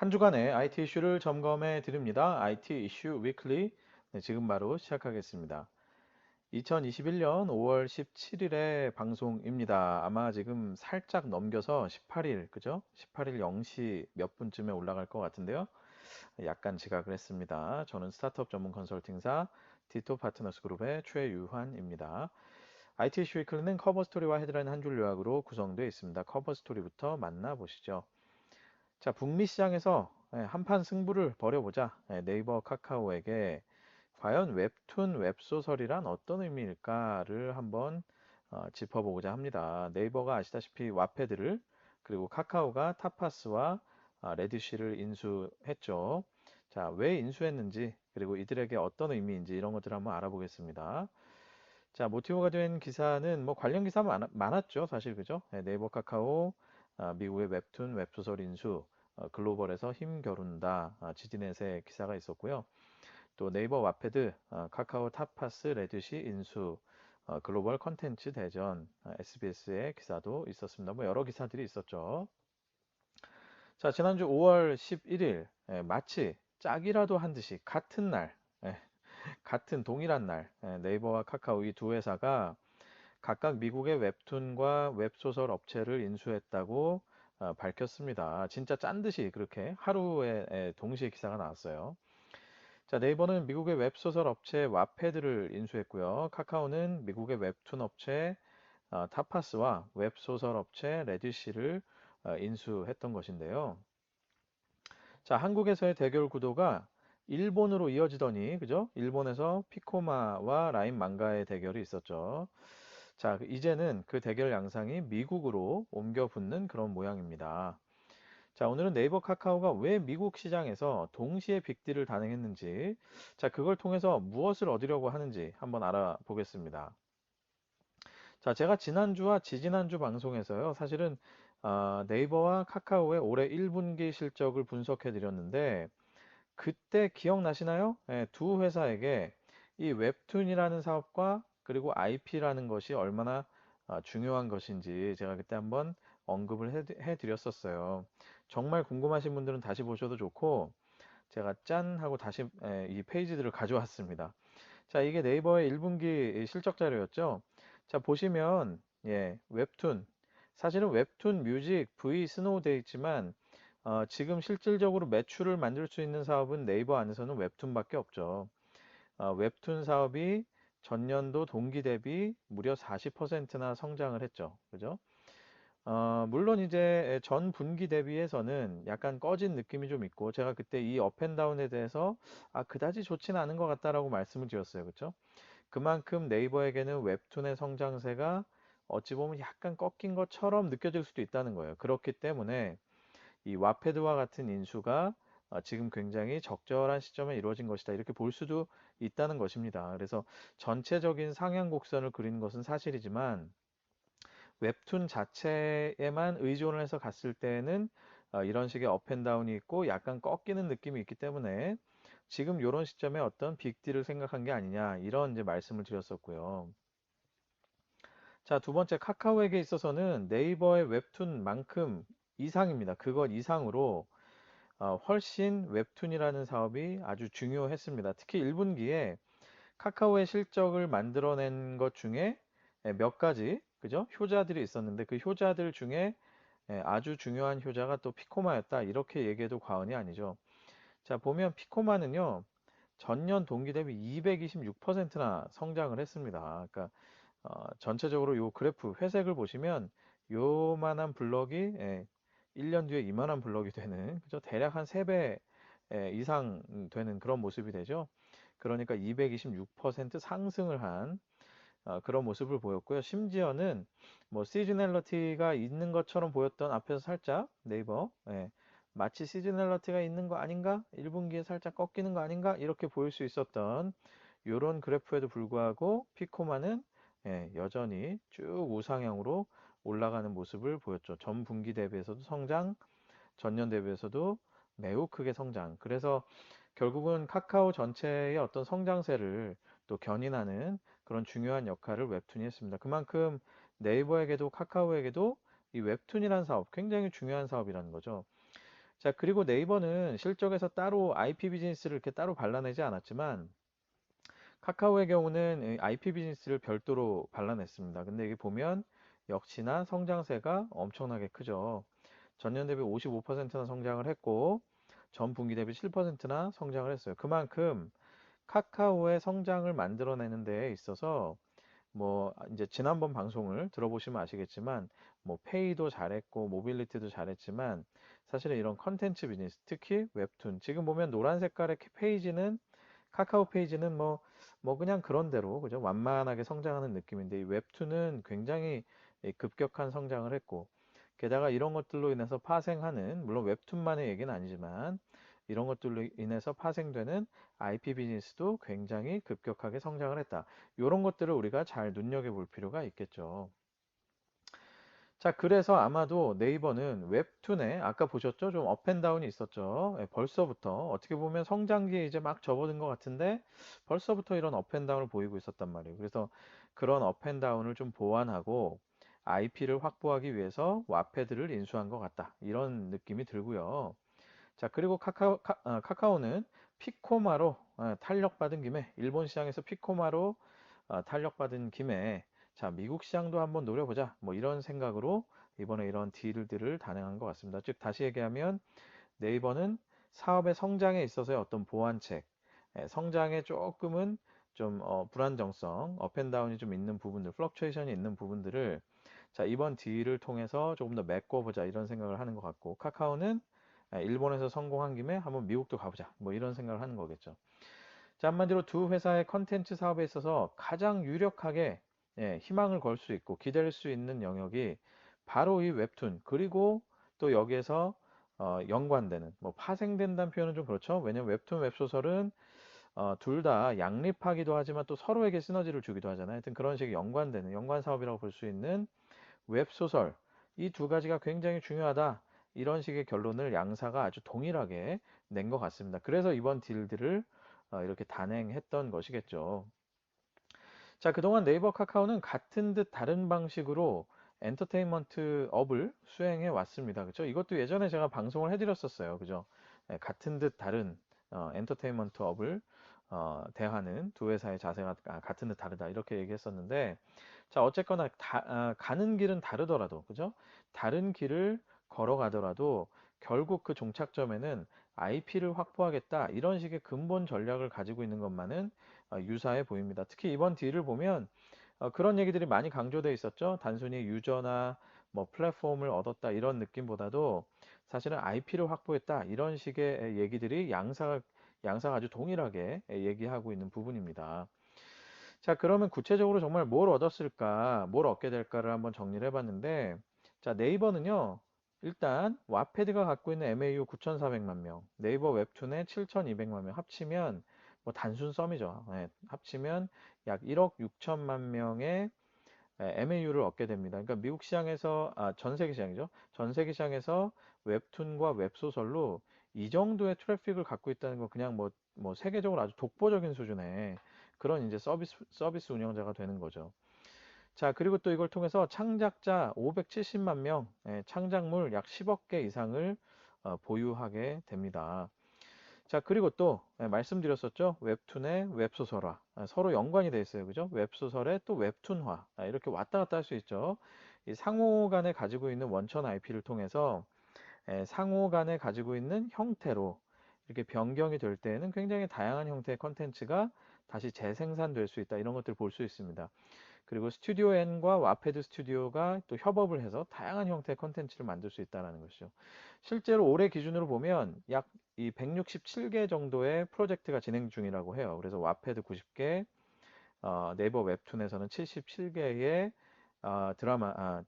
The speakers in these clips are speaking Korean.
한 주간의 IT 이슈를 점검해 드립니다. IT 이슈 위클리. 네, 지금 바로 시작하겠습니다. 2021년 5월 17일의 방송입니다. 아마 지금 살짝 넘겨서 18일, 그죠? 18일 0시 몇 분쯤에 올라갈 것 같은데요. 약간 지각을 했습니다. 저는 스타트업 전문 컨설팅사 디토 파트너스 그룹의 최유환입니다. IT 이슈 위클리는 커버 스토리와 헤드라인 한 줄 요약으로 구성되어 있습니다. 커버 스토리부터 만나보시죠. 자, 북미 시장에서 한판 승부를 벌여보자. 네이버 카카오에게 과연 웹툰 웹소설이란 어떤 의미일까를 한번 짚어보고자 합니다. 네이버가 아시다시피 와패드를 그리고 카카오가 타파스와 레디쉬를 인수했죠. 자, 왜 인수했는지 그리고 이들에게 어떤 의미인지 이런 것들을 한번 알아보겠습니다. 자, 모티브가 된 기사는 뭐 관련 기사 많았죠, 사실 그죠? 네이버 카카오 미국의 웹툰 웹소설 인수 글로벌에서 힘 겨룬다 지디넷의 기사가 있었고요. 또 네이버 와패드 카카오 타파스 레드시 인수 글로벌 컨텐츠 대전 SBS의 기사도 있었습니다. 뭐 여러 기사들이 있었죠. 자, 지난주 5월 11일 마치 짝이라도 한 듯이 같은 날 같은 동일한 날 네이버와 카카오 이 두 회사가 각각 미국의 웹툰과 웹소설 업체를 인수했다고 밝혔습니다. 진짜 짠 듯이 그렇게 하루에 동시에 기사가 나왔어요. 자, 네이버는 미국의 웹소설 업체 와패드를 인수했고요. 카카오는 미국의 웹툰 업체 타파스와 웹소설 업체 레디시를 인수했던 것인데요. 자, 한국에서의 대결 구도가 일본으로 이어지더니, 그죠? 일본에서 피코마와 라인 망가의 대결이 있었죠. 자, 이제는 그 대결 양상이 미국으로 옮겨 붙는 그런 모양입니다. 자, 오늘은 네이버 카카오가 왜 미국 시장에서 동시에 빅딜을 단행했는지, 자, 그걸 통해서 무엇을 얻으려고 하는지 한번 알아보겠습니다. 자, 제가 지난주와 지지난주 방송에서요, 사실은 네이버와 카카오의 올해 1분기 실적을 분석해 드렸는데, 그때 기억나시나요? 두 회사에게 이 웹툰이라는 사업과 그리고 IP라는 것이 얼마나 중요한 것인지 제가 그때 한번 언급을 해드렸었어요. 정말 궁금하신 분들은 다시 보셔도 좋고 제가 짠 하고 다시 이 페이지들을 가져왔습니다. 자, 이게 네이버의 1분기 실적 자료였죠. 자, 보시면 웹툰 사실은 웹툰 뮤직 V 스노우 돼 있지만 지금 실질적으로 매출을 만들 수 있는 사업은 네이버 안에서는 웹툰밖에 없죠. 웹툰 사업이 전년도 동기 대비 무려 40%나 성장을 했죠. 그죠? 물론 이제 전 분기 대비해서는 약간 꺼진 느낌이 좀 있고 제가 그때 이 업앤다운에 대해서 그다지 좋지는 않은 것 같다라고 말씀을 드렸어요. 그렇죠? 그만큼 네이버에게는 웹툰의 성장세가 어찌 보면 약간 꺾인 것처럼 느껴질 수도 있다는 거예요. 그렇기 때문에 이 와패드와 같은 인수가 지금 굉장히 적절한 시점에 이루어진 것이다. 이렇게 볼 수도 있다는 것입니다. 그래서 전체적인 상향 곡선을 그린 것은 사실이지만 웹툰 자체에만 의존을 해서 갔을 때는 이런 식의 업앤다운이 있고 약간 꺾이는 느낌이 있기 때문에 지금 이런 시점에 어떤 빅딜을 생각한 게 아니냐 이런 이제 말씀을 드렸었고요. 자, 두 번째 카카오에게 있어서는 네이버의 웹툰만큼 이상입니다. 그것 이상으로 훨씬 웹툰이라는 사업이 아주 중요했습니다. 특히 1분기에 카카오의 실적을 만들어낸 것 중에 몇 가지, 그죠? 효자들이 있었는데 그 효자들 중에 아주 중요한 효자가 또 피코마였다. 이렇게 얘기해도 과언이 아니죠. 자, 보면 피코마는요, 전년 동기 대비 226%나 성장을 했습니다. 그러니까 전체적으로 요 그래프 회색을 보시면 요만한 블럭이 1년 뒤에 이만한 블럭이 되는 그죠? 대략 한 3배 이상 되는 그런 모습이 되죠. 그러니까 226% 상승을 한 그런 모습을 보였고요. 심지어는 뭐 시즈널러티가 있는 것처럼 보였던 앞에서 살짝 네이버 마치 시즈널러티가 있는 거 아닌가? 1분기에 살짝 꺾이는 거 아닌가? 이렇게 보일 수 있었던 이런 그래프에도 불구하고 피코마는 여전히 쭉 우상향으로 올라가는 모습을 보였죠. 전 분기 대비해서도 성장, 전년 대비해서도 매우 크게 성장. 그래서 결국은 카카오 전체의 어떤 성장세를 또 견인하는 그런 중요한 역할을 웹툰이 했습니다. 그만큼 네이버에게도 카카오에게도 이 웹툰이라는 사업 굉장히 중요한 사업이라는 거죠. 자, 그리고 네이버는 실적에서 따로 IP 비즈니스를 이렇게 따로 발라내지 않았지만 카카오의 경우는 IP 비즈니스를 별도로 발라냈습니다. 근데 여기 보면 역시나 성장세가 엄청나게 크죠. 전년 대비 55%나 성장을 했고 전 분기 대비 7%나 성장을 했어요. 그만큼 카카오의 성장을 만들어내는 데에 있어서 뭐 이제 지난번 방송을 들어보시면 아시겠지만 뭐 페이도 잘했고 모빌리티도 잘했지만 사실은 이런 컨텐츠 비즈니스 특히 웹툰 지금 보면 노란 색깔의 페이지는 카카오 페이지는 뭐 그냥 그런 대로 그죠 완만하게 성장하는 느낌인데 이 웹툰은 굉장히 급격한 성장을 했고 게다가 이런 것들로 인해서 파생하는 물론 웹툰만의 얘기는 아니지만 이런 것들로 인해서 파생되는 IP 비즈니스도 굉장히 급격하게 성장을 했다. 이런 것들을 우리가 잘 눈여겨볼 필요가 있겠죠. 자, 그래서 아마도 네이버는 웹툰에 아까 보셨죠? 좀 업앤다운이 있었죠. 예, 벌써부터 어떻게 보면 성장기에 이제 막 접어든 것 같은데 벌써부터 이런 업앤다운을 보이고 있었단 말이에요. 그래서 그런 업앤다운을 좀 보완하고 IP를 확보하기 위해서 와패드를 인수한 것 같다. 이런 느낌이 들고요. 자, 그리고 카카오는 피코마로 탄력받은 김에 일본 시장에서 피코마로 탄력받은 김에 자, 미국 시장도 한번 노려보자. 뭐 이런 생각으로 이번에 이런 딜들을 단행한 것 같습니다. 즉 다시 얘기하면 네이버는 사업의 성장에 있어서의 어떤 보완책, 성장에 조금은 좀 불안정성, 업앤다운이 좀 있는 부분들, 플럭추에이션이 있는 부분들을 자, 이번 딜을 통해서 조금 더 메꿔보자 이런 생각을 하는 것 같고 카카오는 일본에서 성공한 김에 한번 미국도 가보자 뭐 이런 생각을 하는 거겠죠. 자, 한마디로 두 회사의 컨텐츠 사업에 있어서 가장 유력하게 희망을 걸 수 있고 기댈 수 있는 영역이 바로 이 웹툰 그리고 또 여기에서 연관되는 뭐 파생된다는 표현은 좀 그렇죠. 왜냐면 웹툰 웹소설은 둘 다 양립하기도 하지만 또 서로에게 시너지를 주기도 하잖아요. 하여튼 그런 식의 연관되는 연관 사업이라고 볼 수 있는 웹소설 이 두 가지가 굉장히 중요하다. 이런 식의 결론을 양사가 아주 동일하게 낸 것 같습니다. 그래서 이번 딜들을 이렇게 단행했던 것이겠죠. 자, 그동안 네이버 카카오는 같은 듯 다른 방식으로 엔터테인먼트 업을 수행해 왔습니다. 그죠? 이것도 예전에 제가 방송을 해드렸었어요. 그죠? 같은 듯 다른 엔터테인먼트 업을 대하는 두 회사의 자세가 같은 듯 다르다. 이렇게 얘기했었는데, 자, 어쨌거나 가는 길은 다르더라도, 그죠? 다른 길을 걸어가더라도 결국 그 종착점에는 IP를 확보하겠다. 이런 식의 근본 전략을 가지고 있는 것만은 유사해 보입니다. 특히 이번 딜을 보면 그런 얘기들이 많이 강조되어 있었죠. 단순히 유저나 뭐 플랫폼을 얻었다 이런 느낌보다도 사실은 IP를 확보했다 이런 식의 얘기들이 양사가 아주 동일하게 얘기하고 있는 부분입니다. 자, 그러면 구체적으로 정말 뭘 얻었을까, 뭘 얻게 될까를 한번 정리를 해봤는데, 자, 네이버는요, 일단 와패드가 갖고 있는 MAU 9,400만 명, 네이버 웹툰의 7,200만 명 합치면 뭐 단순 썸이죠. 합치면 약 1억 6천만 명의 MAU를 얻게 됩니다. 그러니까 미국 시장에서 전 세계 시장이죠. 전 세계 시장에서 웹툰과 웹소설로 이 정도의 트래픽을 갖고 있다는 건 그냥 뭐 세계적으로 아주 독보적인 수준의 그런 이제 서비스 운영자가 되는 거죠. 자, 그리고 또 이걸 통해서 창작자 570만 명, 창작물 약 10억 개 이상을 보유하게 됩니다. 자, 그리고 또 말씀드렸었죠. 웹툰의 웹소설화. 서로 연관이 돼 있어요. 그죠? 웹소설의 또 웹툰화. 이렇게 왔다 갔다 할 수 있죠. 이 상호 간에 가지고 있는 원천 IP를 통해서 상호 간에 가지고 있는 형태로 이렇게 변경이 될 때에는 굉장히 다양한 형태의 컨텐츠가 다시 재생산될 수 있다. 이런 것들을 볼 수 있습니다. 그리고 스튜디오 N과 와패드 스튜디오가 또 협업을 해서 다양한 형태의 컨텐츠를 만들 수 있다는 것이죠. 실제로 올해 기준으로 보면 약 이 167개 정도의 프로젝트가 진행 중이라고 해요. 그래서 와패드 90개, 네이버 웹툰에서는 77개의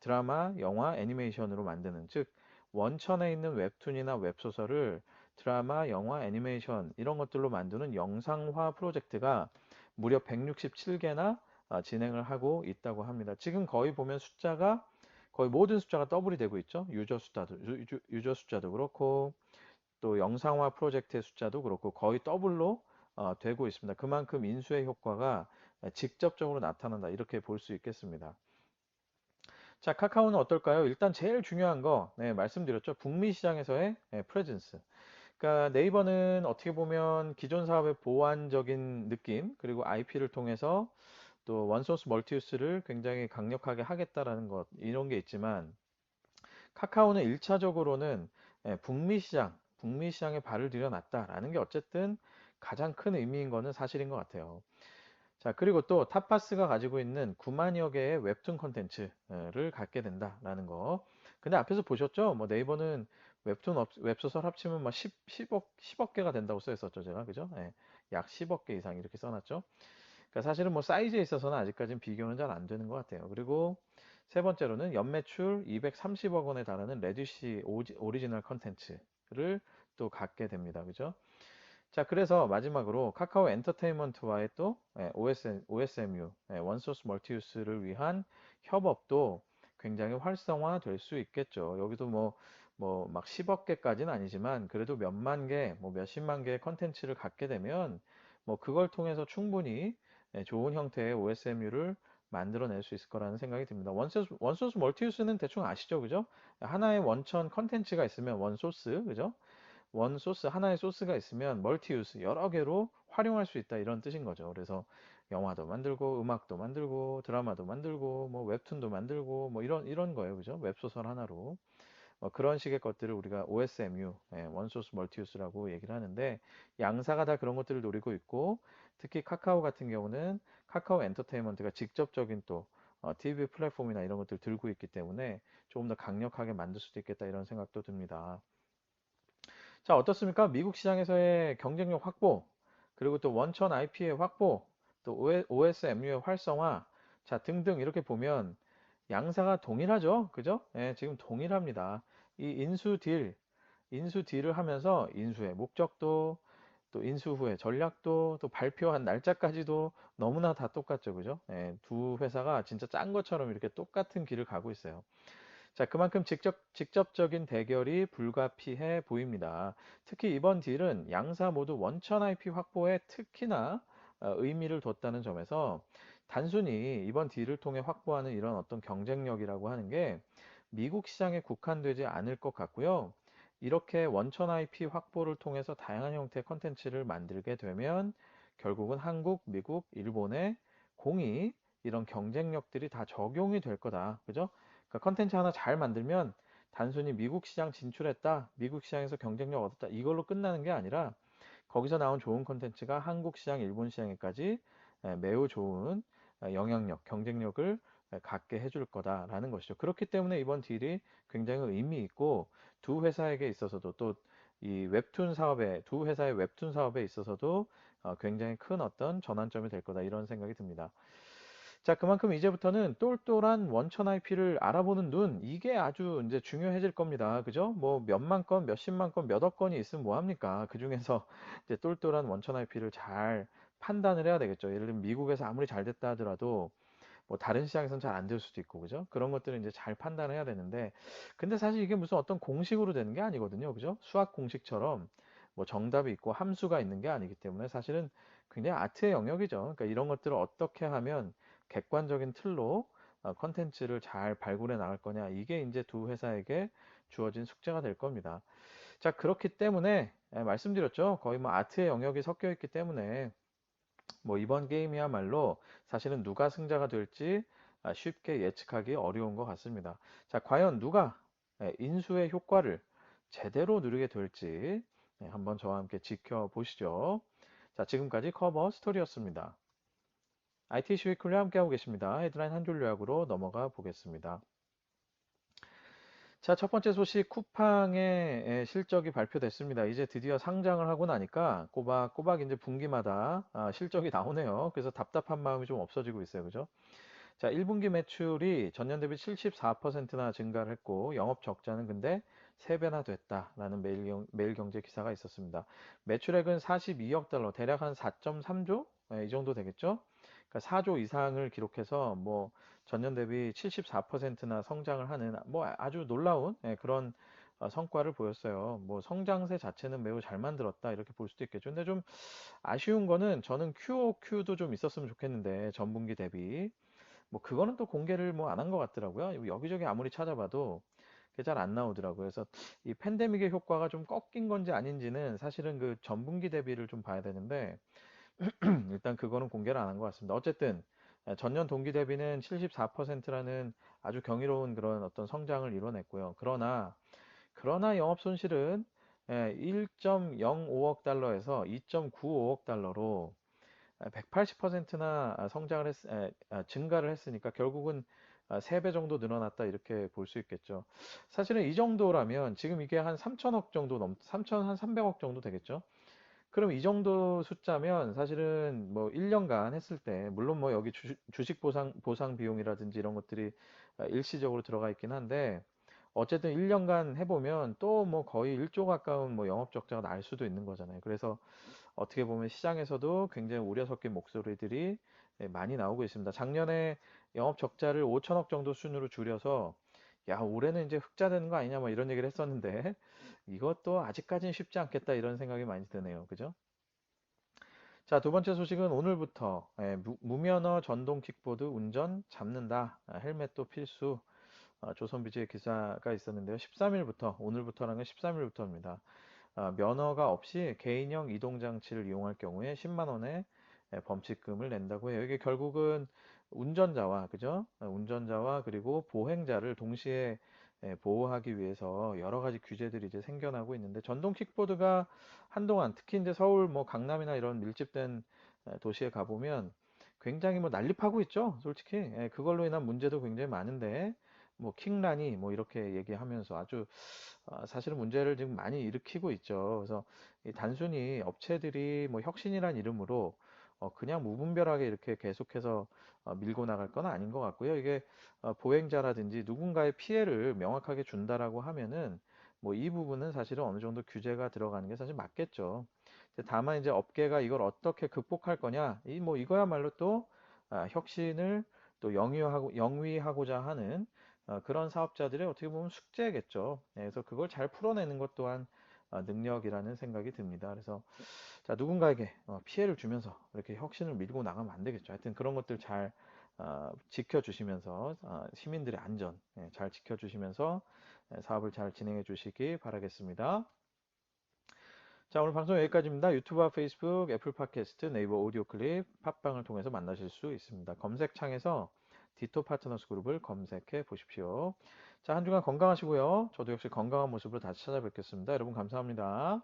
드라마, 영화, 애니메이션으로 만드는 즉 원천에 있는 웹툰이나 웹소설을 드라마, 영화, 애니메이션 이런 것들로 만드는 영상화 프로젝트가 무려 167개나 진행을 하고 있다고 합니다. 지금 거의 보면 숫자가 거의 모든 숫자가 더블이 되고 있죠. 유저 숫자도 그렇고 또 영상화 프로젝트의 숫자도 그렇고 거의 더블로 되고 있습니다. 그만큼 인수의 효과가 직접적으로 나타난다. 이렇게 볼 수 있겠습니다. 자, 카카오는 어떨까요? 일단 제일 중요한 거, 네, 말씀드렸죠. 북미 시장에서의 프레젠스. 그러니까 네이버는 어떻게 보면 기존 사업의 보완적인 느낌, 그리고 IP를 통해서 또 원소스 멀티유스를 굉장히 강력하게 하겠다라는 것, 이런 게 있지만, 카카오는 1차적으로는 북미 시장에 발을 들여놨다라는 게 어쨌든 가장 큰 의미인 거는 사실인 것 같아요. 자, 그리고 또 탑파스가 가지고 있는 9만여 개의 웹툰 콘텐츠를 갖게 된다라는 거. 근데 앞에서 보셨죠? 뭐 네이버는 웹소설 합치면 막 10억 개가 된다고 써 있었죠, 제가. 그죠? 예, 약 10억 개 이상 이렇게 써놨죠. 그러니까 사실은 뭐 사이즈에 있어서는 아직까지는 비교는 잘 안 되는 것 같아요. 그리고 세 번째로는 연매출 230억 원에 달하는 레디시 오리지널 컨텐츠를 또 갖게 됩니다. 그죠? 자, 그래서 마지막으로 카카오 엔터테인먼트와의 또 OSMU, 원소스 멀티유스를 위한 협업도 굉장히 활성화될 수 있겠죠. 여기도 뭐 막 10억 개까지는 아니지만 그래도 몇만 개, 뭐 몇십만 개의 컨텐츠를 갖게 되면 뭐 그걸 통해서 충분히 좋은 형태의 OSMU를 만들어낼 수 있을 거라는 생각이 듭니다. 원소스 멀티유스는 대충 아시죠? 그죠? 하나의 원천 컨텐츠가 있으면 원소스, 그죠? 원 소스, 하나의 소스가 있으면 멀티 유스, 여러 개로 활용할 수 있다 이런 뜻인 거죠. 그래서 영화도 만들고, 음악도 만들고, 드라마도 만들고, 뭐 웹툰도 만들고, 뭐 이런 거예요. 그죠? 웹소설 하나로. 뭐 그런 식의 것들을 우리가 OSMU, 원소스 멀티유스라고 얘기를 하는데, 양사가 다 그런 것들을 노리고 있고, 특히 카카오 같은 경우는 카카오 엔터테인먼트가 직접적인 또 TV 플랫폼이나 이런 것들을 들고 있기 때문에 조금 더 강력하게 만들 수도 있겠다 이런 생각도 듭니다. 자, 어떻습니까? 미국 시장에서의 경쟁력 확보, 그리고 또 원천 IP의 확보, 또 OSMU의 활성화, 자, 등등 이렇게 보면 양사가 동일하죠? 그죠? 예, 지금 동일합니다. 이 인수 딜을 하면서 인수의 목적도, 또 인수 후의 전략도, 또 발표한 날짜까지도 너무나 다 똑같죠? 그죠? 예, 두 회사가 진짜 짠 것처럼 이렇게 똑같은 길을 가고 있어요. 자, 그만큼 직접적인 대결이 불가피해 보입니다. 특히 이번 딜은 양사 모두 원천 IP 확보에 특히나 의미를 뒀다는 점에서 단순히 이번 딜을 통해 확보하는 이런 어떤 경쟁력이라고 하는 게 미국 시장에 국한되지 않을 것 같고요. 이렇게 원천 IP 확보를 통해서 다양한 형태의 컨텐츠를 만들게 되면 결국은 한국, 미국, 일본의 공이 이런 경쟁력들이 다 적용이 될 거다. 그죠? 그러니까 컨텐츠 하나 잘 만들면 단순히 미국 시장 진출했다, 미국 시장에서 경쟁력 얻었다, 이걸로 끝나는 게 아니라 거기서 나온 좋은 컨텐츠가 한국 시장, 일본 시장에까지 매우 좋은 영향력, 경쟁력을 갖게 해줄 거다라는 것이죠. 그렇기 때문에 이번 딜이 굉장히 의미 있고 두 회사에게 있어서도 또 이 웹툰 사업에 두 회사의 웹툰 사업에 있어서도 굉장히 큰 어떤 전환점이 될 거다 이런 생각이 듭니다. 자, 그만큼 이제부터는 똘똘한 원천 IP를 알아보는 눈, 이게 아주 이제 중요해질 겁니다. 그죠? 뭐 몇만 건, 몇십만 건, 몇억 건이 있으면 뭐 합니까? 그 중에서 이제 똘똘한 원천 IP를 잘 판단을 해야 되겠죠. 예를 들면 미국에서 아무리 잘 됐다 하더라도 뭐 다른 시장에서는 잘 안 될 수도 있고, 그죠? 그런 것들은 이제 잘 판단해야 되는데, 근데 사실 이게 무슨 어떤 공식으로 되는 게 아니거든요. 그죠? 수학 공식처럼 뭐 정답이 있고 함수가 있는 게 아니기 때문에 사실은 굉장히 아트의 영역이죠. 그러니까 이런 것들을 어떻게 하면 객관적인 틀로 컨텐츠를 잘 발굴해 나갈 거냐. 이게 이제 두 회사에게 주어진 숙제가 될 겁니다. 자, 그렇기 때문에 말씀드렸죠. 거의 뭐 아트의 영역이 섞여 있기 때문에 뭐 이번 게임이야말로 사실은 누가 승자가 될지 쉽게 예측하기 어려운 것 같습니다. 자, 과연 누가 인수의 효과를 제대로 누리게 될지 한번 저와 함께 지켜보시죠. 자, 지금까지 커버 스토리였습니다. IT 시위클리 함께하고 계십니다. 헤드라인 한 줄 요약으로 넘어가 보겠습니다. 자, 첫 번째 소식 쿠팡의 실적이 발표됐습니다. 이제 드디어 상장을 하고 나니까 꼬박꼬박 이제 분기마다 실적이 나오네요. 그래서 답답한 마음이 좀 없어지고 있어요. 그죠? 자, 1분기 매출이 전년 대비 74%나 증가를 했고 영업 적자는 근데 3배나 됐다라는 매일경제 기사가 있었습니다. 매출액은 42억 달러, 대략 한 4.3조? 이 정도 되겠죠? 그러니까 4조 이상을 기록해서 뭐 전년 대비 74%나 성장을 하는 뭐 아주 놀라운 그런 성과를 보였어요. 뭐 성장세 자체는 매우 잘 만들었다 이렇게 볼 수도 있겠죠. 근데 좀 아쉬운 거는 저는 QOQ도 좀 있었으면 좋겠는데 전분기 대비 뭐 그거는 또 공개를 뭐 안 한 것 같더라고요. 여기저기 아무리 찾아봐도 그게 잘 안 나오더라고요. 그래서 이 팬데믹의 효과가 좀 꺾인 건지 아닌지는 사실은 그 전분기 대비를 좀 봐야 되는데 일단 그거는 공개를 안 한 것 같습니다. 어쨌든 전년 동기 대비는 74%라는 아주 경이로운 그런 어떤 성장을 이뤄냈고요. 그러나 영업 손실은 1.05억 달러에서 2.95억 달러로 180%나 증가를 했으니까 결국은 3배 정도 늘어났다 이렇게 볼 수 있겠죠. 사실은 이 정도라면 지금 이게 한 3천억 정도 3천 한 300억 정도 되겠죠. 그럼 이 정도 숫자면 사실은 뭐 1년간 했을 때 물론 뭐 여기 주식 보상 비용이라든지 이런 것들이 일시적으로 들어가 있긴 한데 어쨌든 1년간 해보면 또 뭐 거의 1조 가까운 뭐 영업 적자가 날 수도 있는 거잖아요. 그래서 어떻게 보면 시장에서도 굉장히 우려 섞인 목소리들이 많이 나오고 있습니다. 작년에 영업 적자를 5천억 정도 순으로 줄여서 야, 올해는 이제 흑자 되는 거 아니냐 뭐 이런 얘기를 했었는데 이것도 아직까지는 쉽지 않겠다 이런 생각이 많이 드네요. 그죠? 자, 두 번째 소식은 오늘부터 무면허 전동 킥보드 운전 잡는다. 헬멧도 필수. 조선비즈의 기사가 있었는데요. 13일부터 오늘부터라는 건 13일부터입니다. 면허가 없이 개인형 이동장치를 이용할 경우에 10만 원의 범칙금을 낸다고 해요. 이게 결국은 운전자와 그죠? 운전자와 그리고 보행자를 동시에 보호하기 위해서 여러 가지 규제들이 이제 생겨나고 있는데 전동 킥보드가 한동안 특히 이제 서울 뭐 강남이나 이런 밀집된 도시에 가보면 굉장히 뭐 난립하고 있죠. 솔직히 그걸로 인한 문제도 굉장히 많은데 뭐 킥라니 뭐 이렇게 얘기하면서 아주 사실은 문제를 지금 많이 일으키고 있죠. 그래서 이 단순히 업체들이 뭐 혁신이란 이름으로 그냥 무분별하게 이렇게 계속해서 밀고 나갈 건 아닌 것 같고요. 이게 보행자라든지 누군가의 피해를 명확하게 준다라고 하면은 뭐 이 부분은 사실은 어느 정도 규제가 들어가는 게 사실 맞겠죠. 다만 이제 업계가 이걸 어떻게 극복할 거냐, 이 뭐 이거야말로 또 혁신을 또 영위하고자 하는 그런 사업자들의 어떻게 보면 숙제겠죠. 그래서 그걸 잘 풀어내는 것 또한 능력이라는 생각이 듭니다. 그래서 자, 누군가에게 피해를 주면서 이렇게 혁신을 밀고 나가면 안 되겠죠. 하여튼 그런 것들 잘 지켜주시면서 시민들의 안전 잘 지켜주시면서 사업을 잘 진행해 주시기 바라겠습니다. 자, 오늘 방송 여기까지입니다. 유튜브와 페이스북, 애플 팟캐스트, 네이버 오디오 클립, 팟빵을 통해서 만나실 수 있습니다. 검색창에서 디토 파트너스 그룹을 검색해 보십시오. 자, 한 주간 건강하시고요. 저도 역시 건강한 모습으로 다시 찾아뵙겠습니다. 여러분 감사합니다.